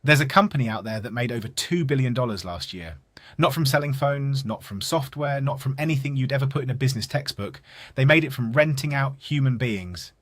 There's a company out there that made over $2 billion last year. Not from selling phones, not from software, not from anything you'd ever put in a business textbook. They made it from renting out human beings.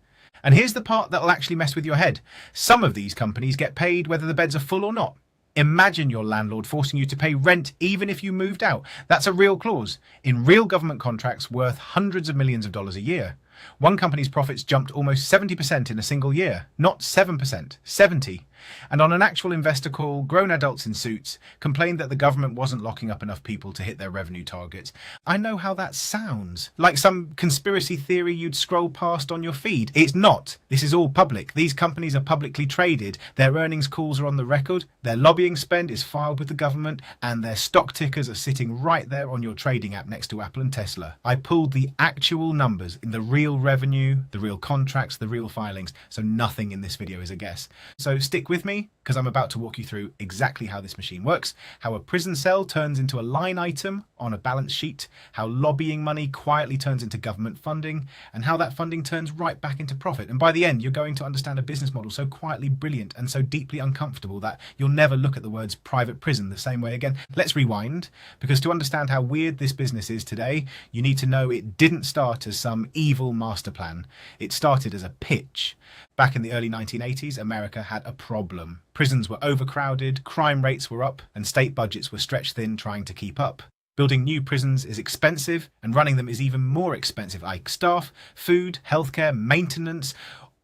And here's the part that'll actually mess with your head. Some of these companies get paid whether the beds are full or not. Imagine your landlord forcing you to pay rent even if you moved out. That's a real clause in real government contracts worth hundreds of millions of dollars a year. One company's profits jumped almost 70% in a single year. Not 7%, 70. And on an actual investor call, grown adults in suits complained that the government wasn't locking up enough people to hit their revenue targets. I know how that sounds. Like some conspiracy theory you'd scroll past on your feed. It's not. This is all public. These companies are publicly traded. Their earnings calls are on the record. Their lobbying spend is filed with the government. And their stock tickers are sitting right there on your trading app next to Apple and Tesla. I pulled the actual numbers in the real revenue, the real contracts, the real filings. So nothing in this video is a guess. So stick with me, because I'm about to walk you through exactly how this machine works, how a prison cell turns into a line item on a balance sheet, how lobbying money quietly turns into government funding, and how that funding turns right back into profit. And by the end, you're going to understand a business model so quietly brilliant and so deeply uncomfortable that you'll never look at the words private prison the same way again. Let's rewind, because to understand how weird this business is today, you need to know it didn't start as some evil master plan. It started as a pitch. Back in the early 1980s, America had a problem. Prisons were overcrowded, crime rates were up, and state budgets were stretched thin trying to keep up. Building new prisons is expensive, and running them is even more expensive, like staff, food, healthcare, maintenance,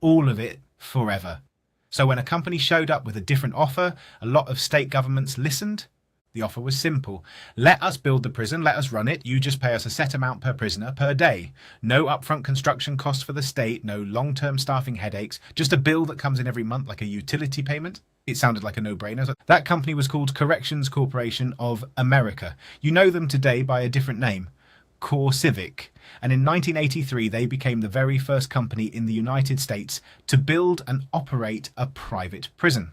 all of it forever. So when a company showed up with a different offer, a lot of state governments listened. The offer was simple. Let us build the prison, let us run it. You just pay us a set amount per prisoner per day. No upfront construction costs for the state, no long-term staffing headaches, just a bill that comes in every month like a utility payment. It sounded like a no-brainer. That company was called Corrections Corporation of America. You know them today by a different name, CoreCivic. And in 1983, they became the very first company in the United States to build and operate a private prison.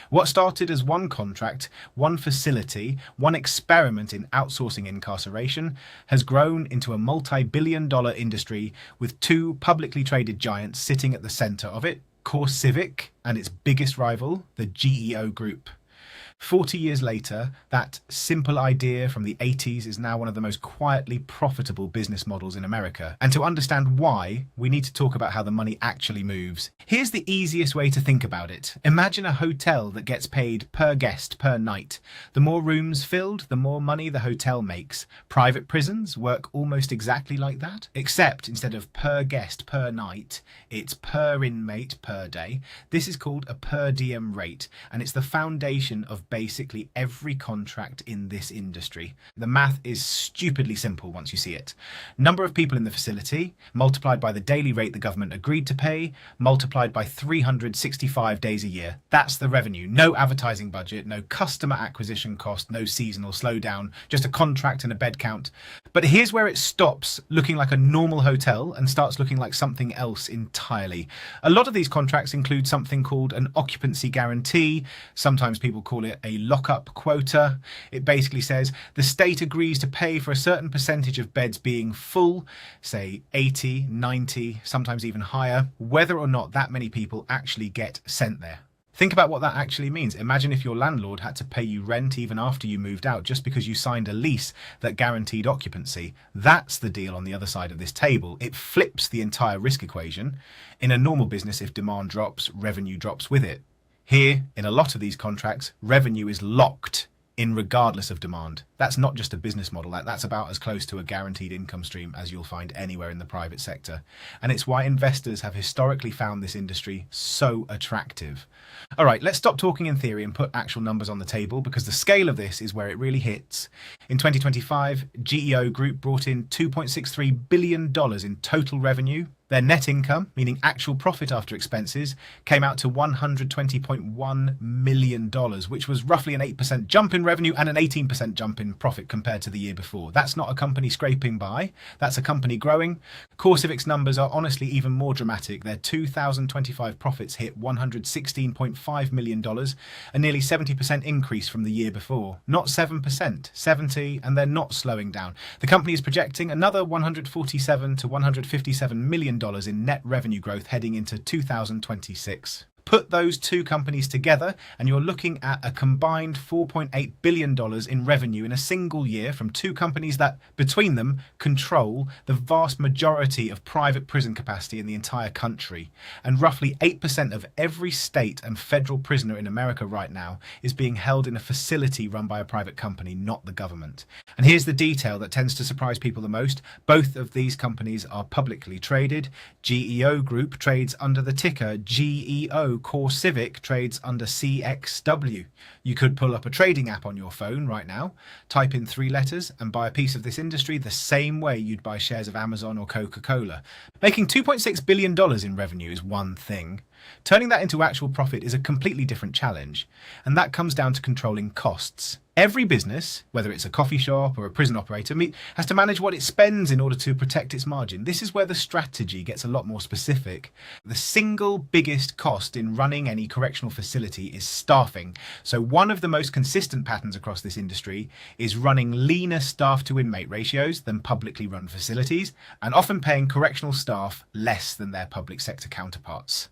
What started as one contract, one facility, one experiment in outsourcing incarceration has grown into a multi-billion-dollar industry with two publicly traded giants sitting at the center of it, CoreCivic and its biggest rival, the GEO Group. 40 years later, that simple idea from the 80s is now one of the most quietly profitable business models in America. And to understand why, we need to talk about how the money actually moves. Here's the easiest way to think about it. Imagine a hotel that gets paid per guest per night. The more rooms filled, the more money the hotel makes. Private prisons work almost exactly like that, except instead of per guest per night, it's per inmate per day. This is called a per diem rate, and it's the foundation of basically every contract in this industry. The math is stupidly simple once you see it. Number of people in the facility, multiplied by the daily rate the government agreed to pay, multiplied by 365 days a year. That's the revenue. No advertising budget, no customer acquisition cost, no seasonal slowdown, just a contract and a bed count. But here's where it stops looking like a normal hotel and starts looking like something else entirely. A lot of these contracts include something called an occupancy guarantee. Sometimes people call it a lockup quota. It basically says the state agrees to pay for a certain percentage of beds being full, say 80, 90, sometimes even higher, whether or not that many people actually get sent there. Think about what that actually means. Imagine if your landlord had to pay you rent even after you moved out just because you signed a lease that guaranteed occupancy. That's the deal on the other side of this table. It flips the entire risk equation. In a normal business, if demand drops, revenue drops with it. Here, in a lot of these contracts, revenue is locked in regardless of demand. That's not just a business model, that's about as close to a guaranteed income stream as you'll find anywhere in the private sector. And it's why investors have historically found this industry so attractive. All right, let's stop talking in theory and put actual numbers on the table, because the scale of this is where it really hits. In 2025, GEO Group brought in $2.63 billion in total revenue. Their net income, meaning actual profit after expenses, came out to $120.1 million, which was roughly an 8% jump in revenue and an 18% jump in profit compared to the year before. That's not a company scraping by, that's a company growing. CoreCivic's numbers are honestly even more dramatic. Their 2025 profits hit $116.5 million, a nearly 70% increase from the year before. Not 7%, 70%, and they're not slowing down. The company is projecting another $147 to $157 million in net revenue growth heading into 2026. Put those two companies together and you're looking at a combined $4.8 billion in revenue in a single year from two companies that, between them, control the vast majority of private prison capacity in the entire country. And roughly 8% of every state and federal prisoner in America right now is being held in a facility run by a private company, not the government. And here's the detail that tends to surprise people the most. Both of these companies are publicly traded. GEO Group trades under the ticker GEO. CoreCivic trades under CXW. You could pull up a trading app on your phone right now, type in 3 letters and buy a piece of this industry the same way you'd buy shares of Amazon or Coca-Cola. Making $2.6 billion in revenue is one thing. Turning that into actual profit is a completely different challenge, and that comes down to controlling costs. Every business, whether it's a coffee shop or a prison operator, has to manage what it spends in order to protect its margin. This is where the strategy gets a lot more specific. The single biggest cost in running any correctional facility is staffing. So one of the most consistent patterns across this industry is running leaner staff to inmate ratios than publicly run facilities, and often paying correctional staff less than their public sector counterparts.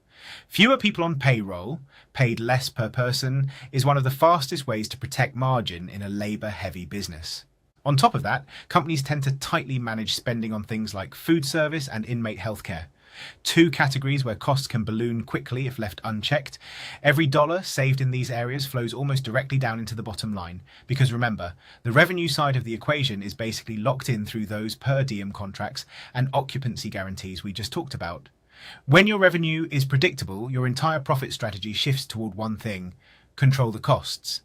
Fewer people on payroll, paid less per person, is one of the fastest ways to protect margin in a labour-heavy business. On top of that, companies tend to tightly manage spending on things like food service and inmate healthcare. Two categories where costs can balloon quickly if left unchecked. Every dollar saved in these areas flows almost directly down into the bottom line. Because remember, the revenue side of the equation is basically locked in through those per diem contracts and occupancy guarantees we just talked about. When your revenue is predictable, your entire profit strategy shifts toward one thing: control the costs.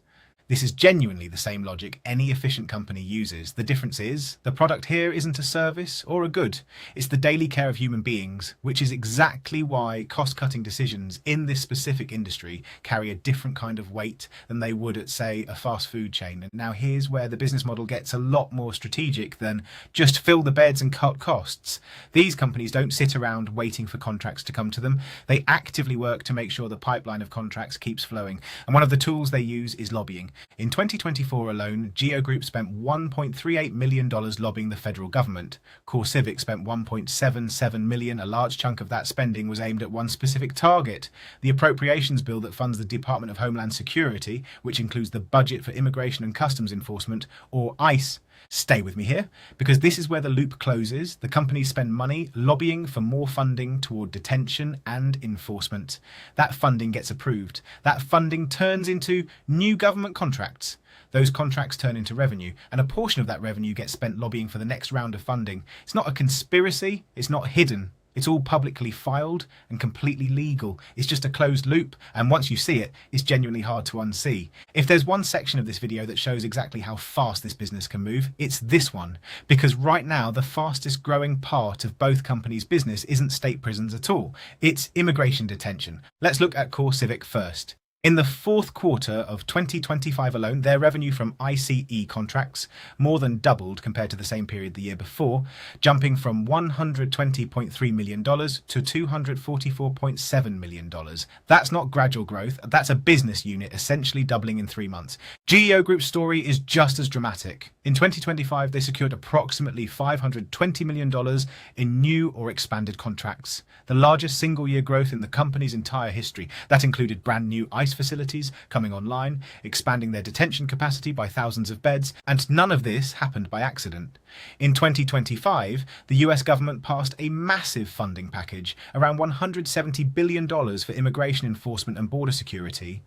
This is genuinely the same logic any efficient company uses. The difference is, the product here isn't a service or a good. It's the daily care of human beings, which is exactly why cost-cutting decisions in this specific industry carry a different kind of weight than they would at, say, a fast food chain. And now here's where the business model gets a lot more strategic than just fill the beds and cut costs. These companies don't sit around waiting for contracts to come to them. They actively work to make sure the pipeline of contracts keeps flowing. And one of the tools they use is lobbying. In 2024 alone, GEO Group spent $1.38 million lobbying the federal government. CoreCivic spent $1.77 million. A large chunk of that spending was aimed at one specific target: the appropriations bill that funds the Department of Homeland Security, which includes the budget for Immigration and Customs Enforcement, or ICE. Stay with me here, because this is where the loop closes. The companies spend money lobbying for more funding toward detention and enforcement. That funding gets approved. That funding turns into new government contracts. Those contracts turn into revenue, and a portion of that revenue gets spent lobbying for the next round of funding. It's not a conspiracy. It's not hidden. It's all publicly filed and completely legal. It's just a closed loop, and once you see it, it's genuinely hard to unsee. If there's one section of this video that shows exactly how fast this business can move, it's this one. Because right now, the fastest growing part of both companies' business isn't state prisons at all. It's immigration detention. Let's look at CoreCivic first. In the fourth quarter of 2025 alone, their revenue from ICE contracts more than doubled compared to the same period the year before, jumping from $120.3 million to $244.7 million. That's not gradual growth, that's a business unit essentially doubling in 3 months. GEO Group's story is just as dramatic. In 2025, they secured approximately $520 million in new or expanded contracts, the largest single-year growth in the company's entire history. That included brand new ICE facilities coming online, expanding their detention capacity by thousands of beds, and none of this happened by accident. In 2025, the US government passed a massive funding package, around $170 billion for immigration enforcement and border security,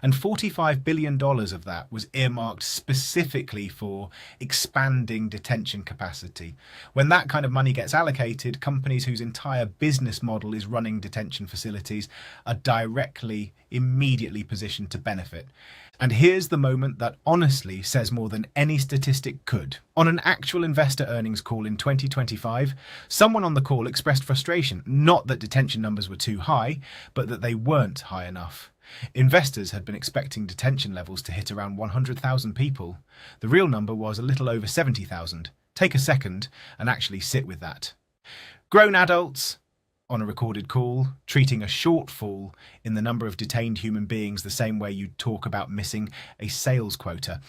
and $45 billion of that was earmarked specifically for expanding detention capacity. When that kind of money gets allocated, companies whose entire business model is running detention facilities are directly, immediately positioned to benefit. And here's the moment that honestly says more than any statistic could. On an actual investor earnings call in 2025, someone on the call expressed frustration, not that detention numbers were too high, but that they weren't high enough. Investors had been expecting detention levels to hit around 100,000 people. The real number was a little over 70,000. Take a second and actually sit with that. Grown adults on a recorded call, treating a shortfall in the number of detained human beings the same way you talk about missing a sales quota.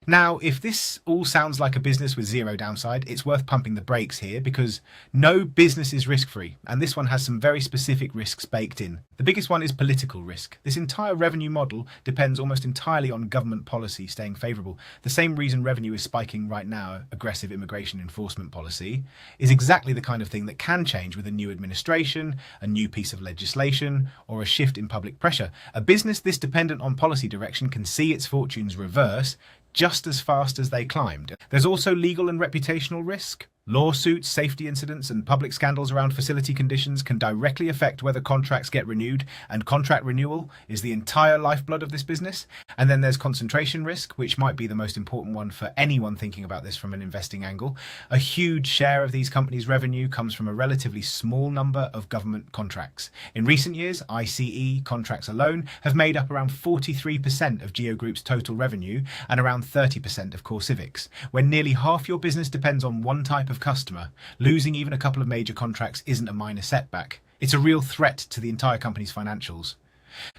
Now, if this all sounds like a business with zero downside, it's worth pumping the brakes here because no business is risk-free, and this one has some very specific risks baked in. The biggest one is political risk. This entire revenue model depends almost entirely on government policy staying favourable. The same reason revenue is spiking right now, aggressive immigration enforcement policy, is exactly the kind of thing that can change with a new administration, a new piece of legislation, or a shift in public pressure. A business this dependent on policy direction can see its fortunes reverse just as fast as they climbed. There's also legal and reputational risk. Lawsuits, safety incidents, and public scandals around facility conditions can directly affect whether contracts get renewed, and contract renewal is the entire lifeblood of this business. And then there's concentration risk, which might be the most important one for anyone thinking about this from an investing angle. A huge share of these companies' revenue comes from a relatively small number of government contracts. In recent years, ICE contracts alone have made up around 43% of GEO Group's total revenue and around 30% of CoreCivic's. When nearly half your business depends on one type of customer, losing even a couple of major contracts isn't a minor setback. It's a real threat to the entire company's financials.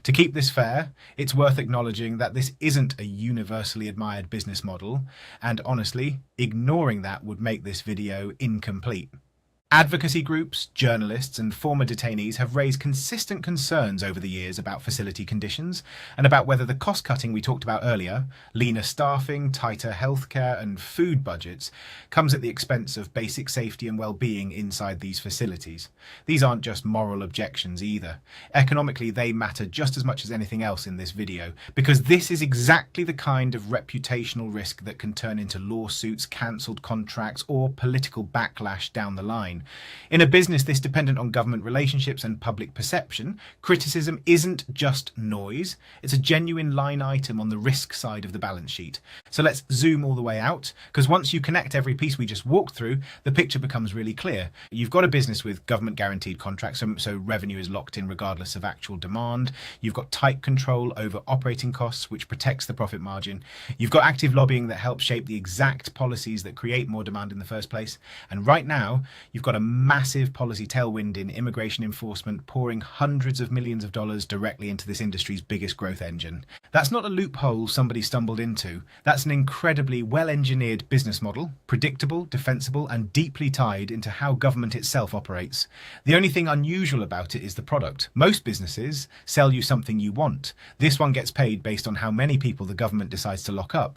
To keep this fair, it's worth acknowledging that this isn't a universally admired business model, and honestly, ignoring that would make this video incomplete. Advocacy groups, journalists, and former detainees have raised consistent concerns over the years about facility conditions and about whether the cost-cutting we talked about earlier, leaner staffing, tighter healthcare, and food budgets, comes at the expense of basic safety and well-being inside these facilities. These aren't just moral objections either. Economically, they matter just as much as anything else in this video, because this is exactly the kind of reputational risk that can turn into lawsuits, cancelled contracts, or political backlash down the line. In a business this dependent on government relationships and public perception, criticism isn't just noise, it's a genuine line item on the risk side of the balance sheet. So let's zoom all the way out, because once you connect every piece we just walked through, the picture becomes really clear. You've got a business with government guaranteed contracts, so revenue is locked in regardless of actual demand. You've got tight control over operating costs, which protects the profit margin. You've got active lobbying that helps shape the exact policies that create more demand in the first place. And right now, you've got a massive policy tailwind in immigration enforcement, pouring hundreds of millions of dollars directly into this industry's biggest growth engine. That's not a loophole somebody stumbled into. That's an incredibly well-engineered business model, predictable, defensible, and deeply tied into how government itself operates. The only thing unusual about it is the product. Most businesses sell you something you want. This one gets paid based on how many people the government decides to lock up.